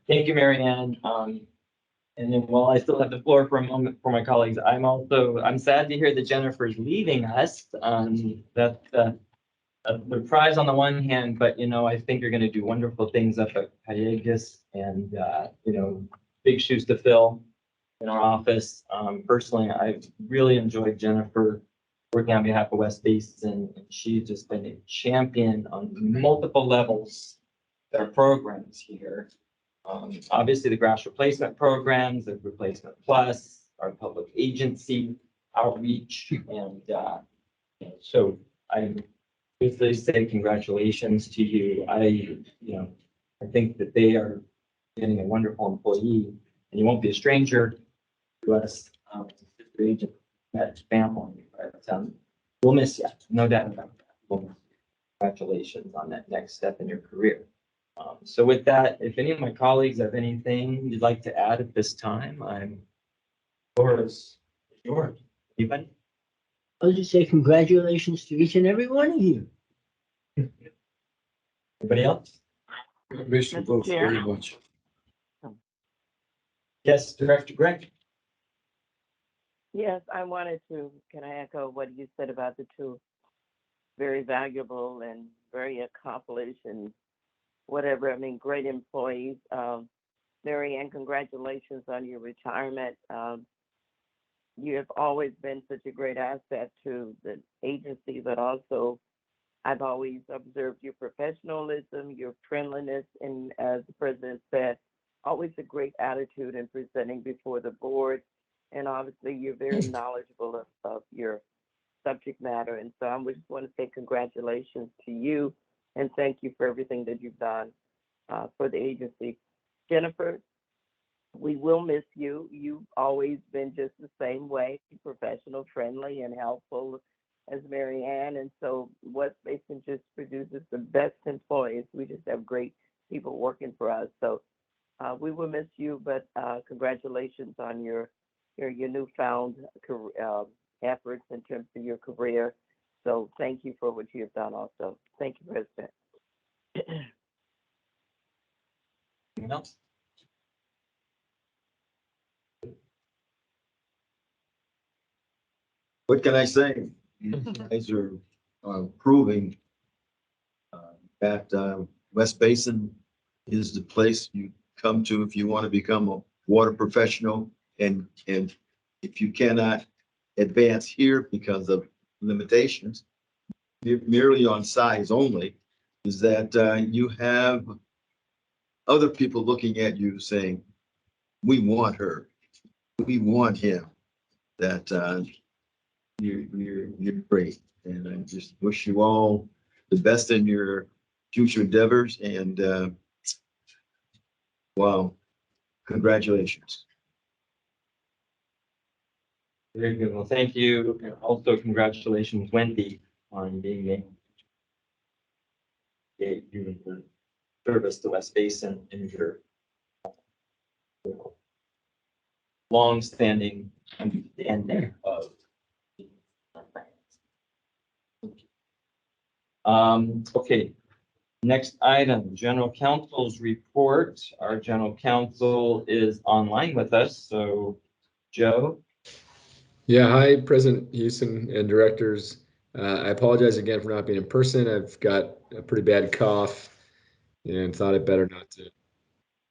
thank you, Mary Ann. And then while I still have the floor for a moment for my colleagues, I'm sad to hear that Jennifer's leaving us. That's a surprise on the one hand, but I think you're going to do wonderful things up at Callegas and big shoes to fill in our office. Personally, I've really enjoyed Jennifer working on behalf of West Basin, and she's just been a champion on multiple levels. There are programs here. Obviously, the grass replacement programs, the Replacement Plus, our public agency outreach, and so I usually say congratulations to you. I think that they are getting a wonderful employee, and you won't be a stranger to us, sister agent, that family. But we'll miss you, no doubt about that. We'll miss you. Congratulations on that next step in your career. So with that, if any of my colleagues have anything you'd like to add at this time, I'm yours. Anybody? I'll just say congratulations to each and every one of you. Anybody else? Miss you both very much. Yes, Director Greg. Yes, I wanted to, can I echo what you said about the two very valuable and very accomplished and whatever, great employees. Mary Ann, congratulations on your retirement. You have always been such a great asset to the agency, but also I've always observed your professionalism, your friendliness, and as the president said, always a great attitude in presenting before the board. And obviously you're very knowledgeable of your subject matter. And so I just want to say congratulations to you and thank you for everything that you've done for the agency. Jennifer, we will miss you. You've always been just the same way, professional, friendly, and helpful as Mary Ann. And so West Basin just produces the best employees. We just have great people working for us. So we will miss you, but congratulations on your newfound efforts in terms of your career. So thank you for what you have done also. Thank you, President. Anyone else? What can I say? You guys are proving that West Basin is the place you come to if you want to become a water professional. And if you cannot advance here because of limitations, merely on size only, is that you have other people looking at you saying, we want her, we want him, that you're great. And I just wish you all the best in your future endeavors, and wow, congratulations. Very good. Well, thank you. And also, congratulations, Wendy, on being named. You for service to West Basin in your long-standing understanding of. Okay. Next item, general counsel's report. Our general counsel is online with us, so Joe. Yeah, hi, President Houston and directors. I apologize again for not being in person. I've got a pretty bad cough and thought it better not to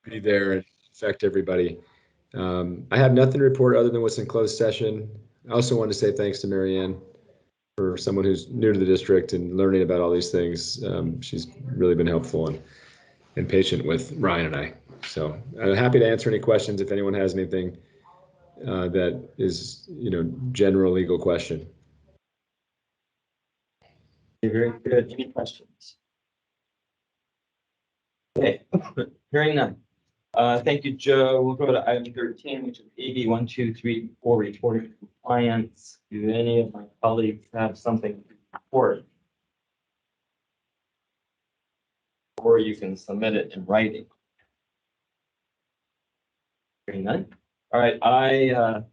be there and affect everybody. I have nothing to report other than what's in closed session. I also want to say thanks to Marianne for someone who's new to the district and learning about all these things. She's really been helpful and patient with Ryan and I. So I'm happy to answer any questions if anyone has anything that is, general legal question. Very good. Any questions? Okay, hearing none. Thank you, Joe. We'll go to item 13, which is AB 1234 reporting compliance. Do any of my colleagues have something to report? Or you can submit it in writing. Hearing none. All right, I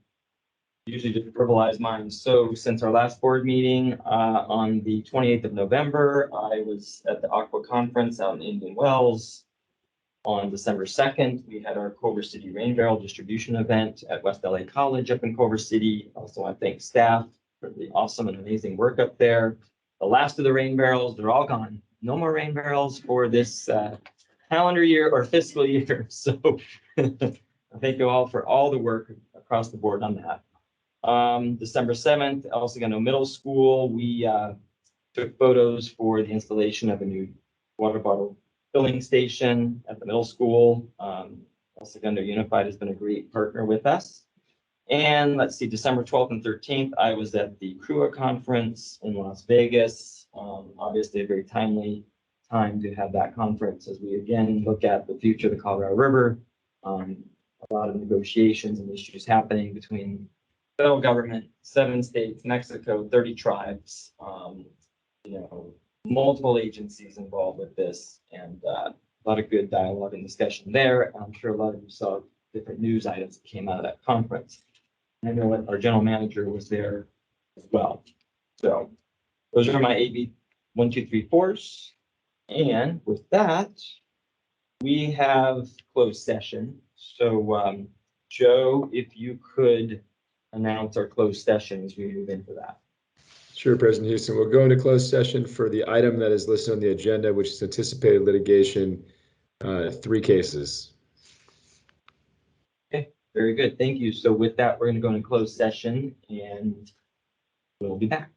usually just verbalize mine. So since our last board meeting on the 28th of November, I was at the Aqua Conference out in Indian Wells. On December 2nd, we had our Culver City Rain Barrel distribution event at West LA College up in Culver City. Also, want to thank staff for the awesome and amazing work up there. The last of the rain barrels, they're all gone. No more rain barrels for this calendar year or fiscal year. So thank you all for all the work across the board on that. December 7th, El Segundo Middle School, we took photos for the installation of a new water bottle filling station at the middle school. El Segundo Unified has been a great partner with us. And let's see, December 12th and 13th, I was at the CRUA conference in Las Vegas. Obviously a very timely time to have that conference as we again look at the future of the Colorado River. A lot of negotiations and issues happening between federal government, 7 states, Mexico, 30 tribes, multiple agencies involved with this, and a lot of good dialogue and discussion there. I'm sure a lot of you saw different news items that came out of that conference. I know our general manager was there as well. So those are my AB 1, 2, 3, 4s. And with that, we have closed session. So Joe, if you could announce our closed session as we move into that. Sure, President Houston. We'll go into closed session for the item that is listed on the agenda, which is anticipated litigation, 3 cases. Okay, very good. Thank you. So with that, we're going to go into closed session and we'll be back.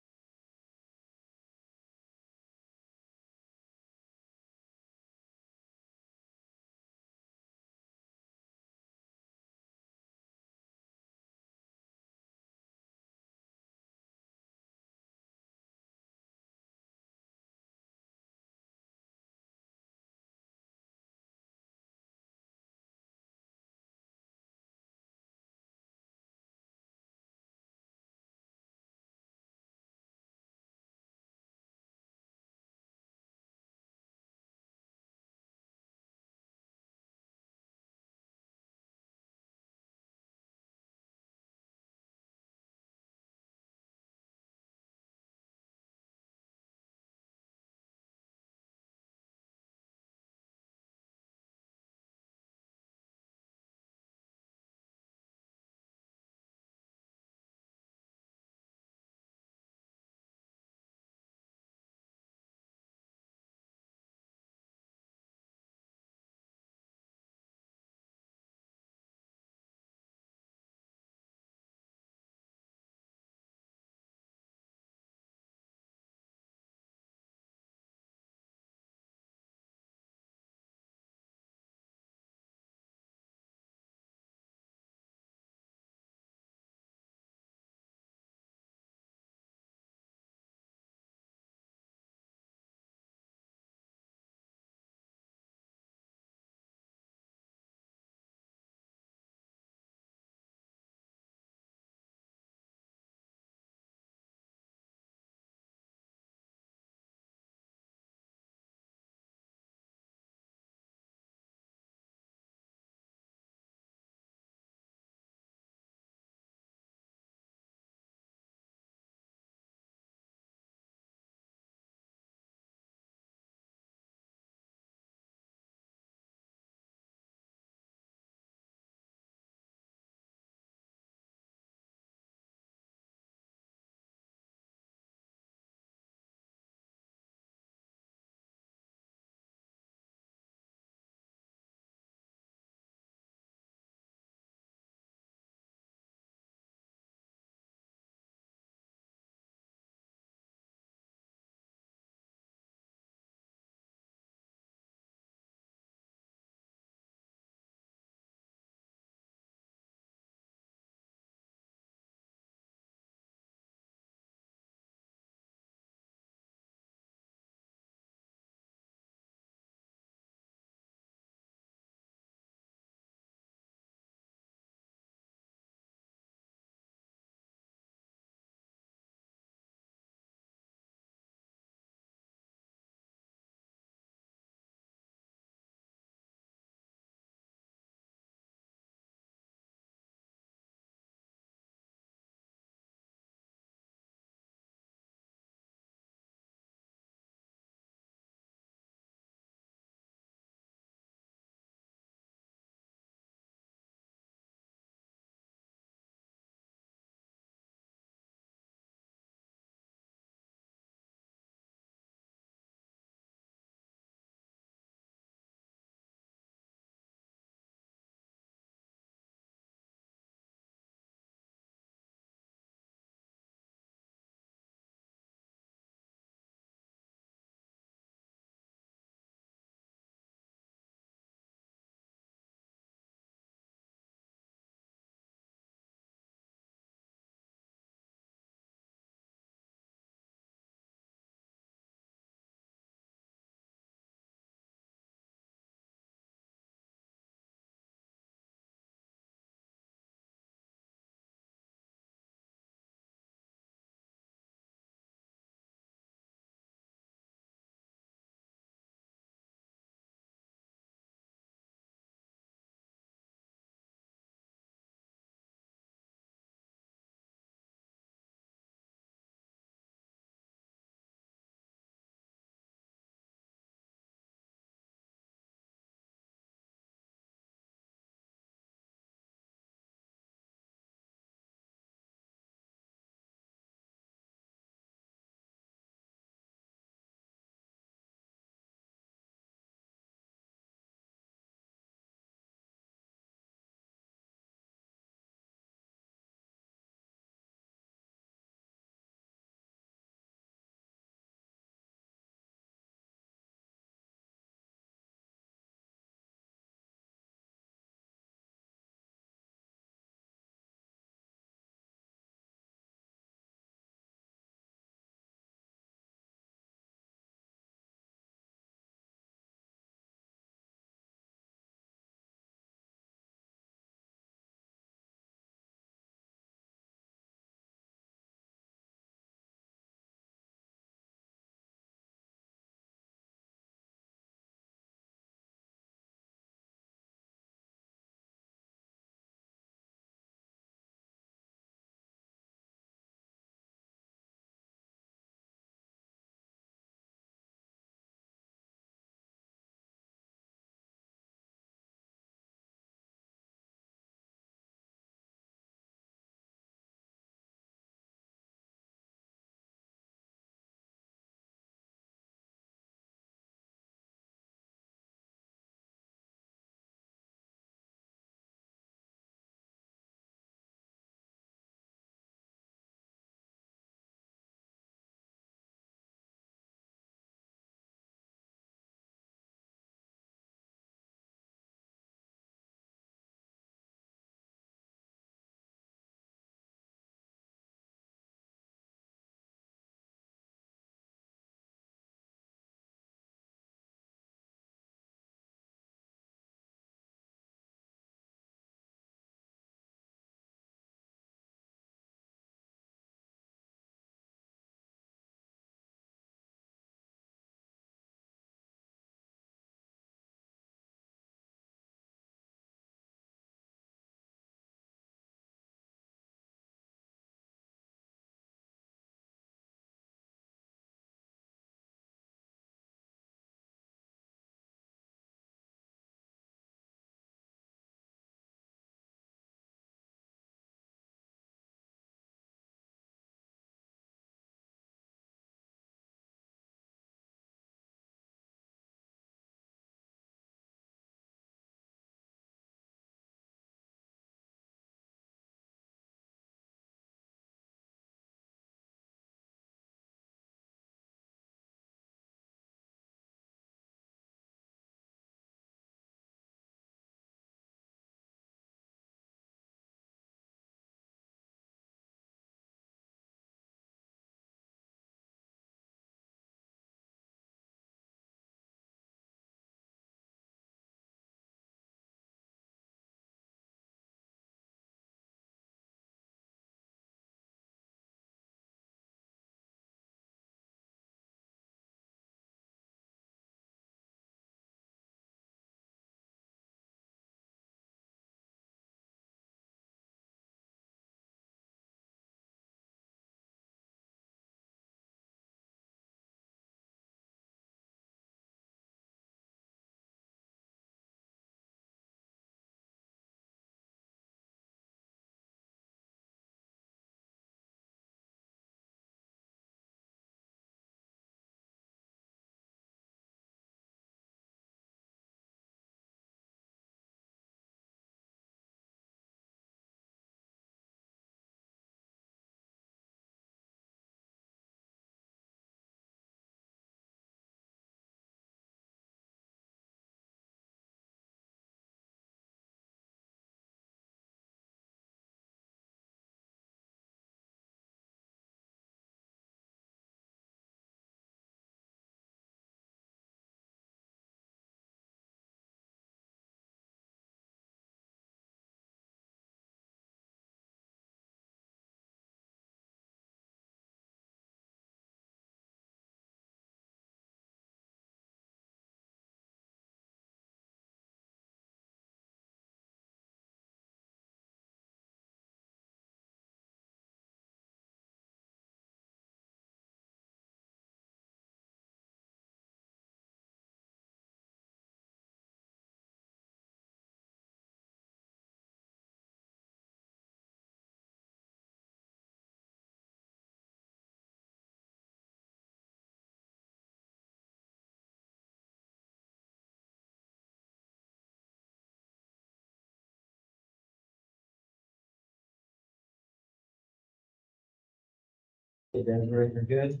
Hey, Desiree, you're good?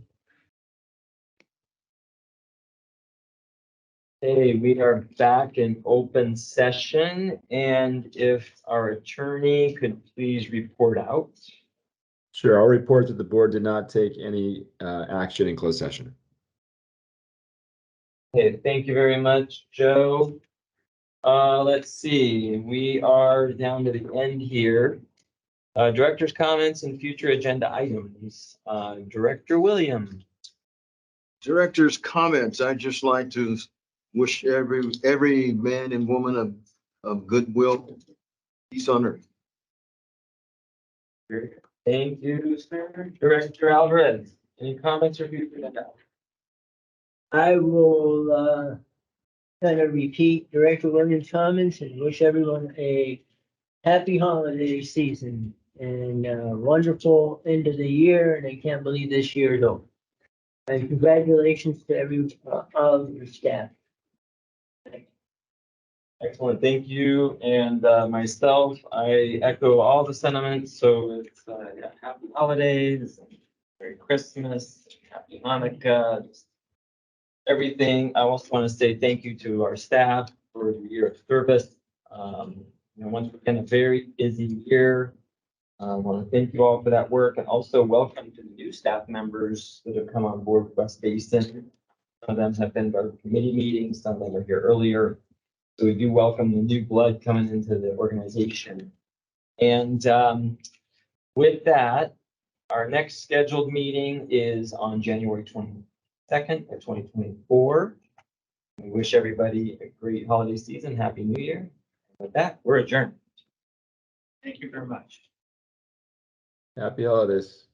Hey, we are back in open session, and if our attorney could please report out. Sure, I'll report that the board did not take any action in closed session. Okay, thank you very much, Joe. Let's see, we are down to the end here. Director's comments and future agenda items. Director Williams. Director's comments, I'd just like to wish every man and woman of goodwill, peace on earth. Thank you, sir. Director Alvarez, any comments or future agenda? I will kind of repeat Director Williams' comments and wish everyone a happy holiday season and a wonderful end of the year. And I can't believe this year is over. And congratulations to every all of your staff. Excellent, thank you. And myself, I echo all the sentiments. So it's yeah, happy holidays, Merry Christmas, Happy Hanukkah, just everything. I also want to say thank you to our staff for the year of service. Once again, a very busy year. I want to thank you all for that work and also welcome to the new staff members that have come on board with West Basin. Some of them have been to our committee meetings, some of them are here earlier. So we do welcome the new blood coming into the organization. And with that, our next scheduled meeting is on January 22nd of 2024. We wish everybody a great holiday season. Happy New Year. With that, we're adjourned. Thank you very much. Happy holidays.